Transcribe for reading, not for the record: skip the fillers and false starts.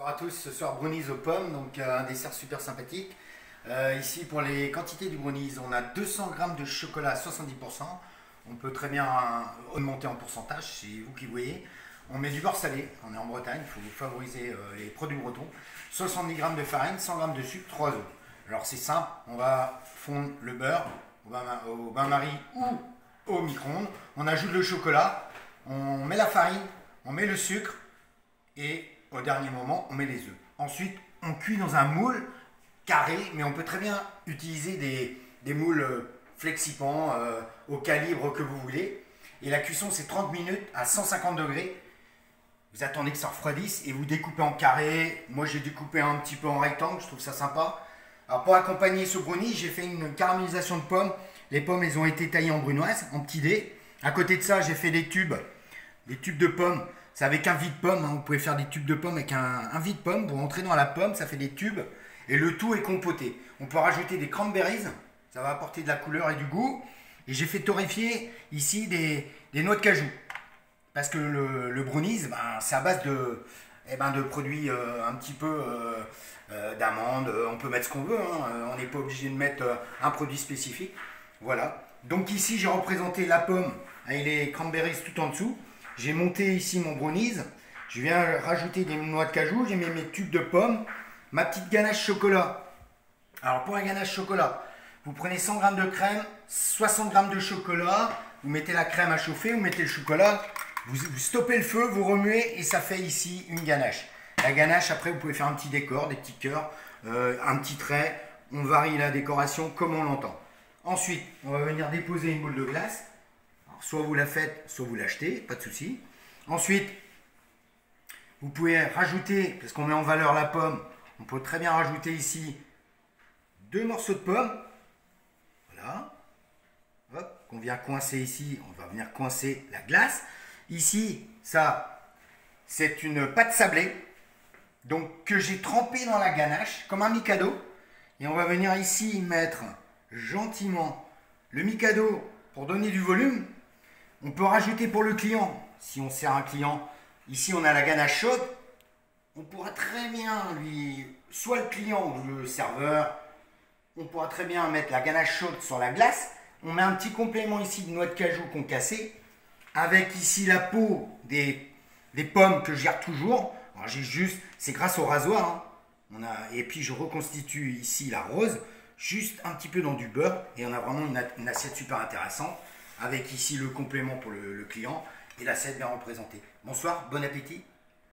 Bonjour à tous, ce soir brownies aux pommes, donc un dessert super sympathique. Ici pour les quantités du brownies, on a 200 g de chocolat à 70%. On peut très bien augmenter en pourcentage, c'est vous qui voyez. On met du beurre salé, on est en Bretagne, il faut favoriser les produits bretons. 70 g de farine, 100 g de sucre, 3 œufs. Alors c'est simple, on va fondre le beurre au bain-marie ou au micro-ondes. On ajoute le chocolat, on met la farine, on met le sucre et au dernier moment on met les œufs. Ensuite on cuit dans un moule carré, mais on peut très bien utiliser des moules flexipants au calibre que vous voulez. Et la cuisson c'est 30 minutes à 150 degrés. Vous attendez que ça refroidisse et vous découpez en carré. Moi j'ai découpé un petit peu en rectangle, je trouve ça sympa. Alors pour accompagner ce brownie, j'ai fait une caramélisation de pommes. Les pommes elles ont été taillées en brunoise, en petits dés. À côté de ça j'ai fait des tubes de pommes. C'est avec un vide-pomme, hein. Vous pouvez faire des tubes de pommes avec un vide-pomme. Vous rentrez dans la pomme, ça fait des tubes. Et le tout est compoté. On peut rajouter des cranberries, ça va apporter de la couleur et du goût. Et j'ai fait torréfier ici des noix de cajou. Parce que le brownies, c'est à base de produits un petit peu d'amandes. On peut mettre ce qu'on veut, hein. On n'est pas obligé de mettre un produit spécifique. Voilà. Donc ici, j'ai représenté la pomme avec les cranberries tout en dessous. J'ai monté ici mon brownies. Je viens rajouter des noix de cajou. J'ai mis mes tubes de pommes. Ma petite ganache chocolat. Alors pour la ganache chocolat, vous prenez 100 g de crème, 60 g de chocolat. Vous mettez la crème à chauffer, vous mettez le chocolat. Vous stoppez le feu, vous remuez et ça fait ici une ganache. La ganache, après, vous pouvez faire un petit décor, des petits cœurs, un petit trait. On varie la décoration comme on l'entend. Ensuite, on va venir déposer une boule de glace. Alors, soit vous la faites, soit vous l'achetez, pas de souci. Ensuite, vous pouvez rajouter, parce qu'on met en valeur la pomme, on peut très bien rajouter ici 2 morceaux de pomme. Voilà. Hop, qu'on vient coincer ici, on va venir coincer la glace. Ici, ça, c'est une pâte sablée, donc que j'ai trempée dans la ganache, comme un mikado. Et on va venir ici mettre gentiment le mikado pour donner du volume. On peut rajouter pour le client, si on sert un client, ici on a la ganache chaude. On pourra très bien soit le client ou le serveur, on pourra très bien mettre la ganache chaude sur la glace. On met un petit complément ici de noix de cajou concassée. Avec ici la peau des pommes que je garde toujours. Alors j'ai juste, c'est grâce au rasoir. Et puis je reconstitue ici la rose, juste un petit peu dans du beurre. Et on a vraiment une assiette super intéressante. Avec ici le complément pour le client et l'assiette bien représentée. Bonsoir, bon appétit.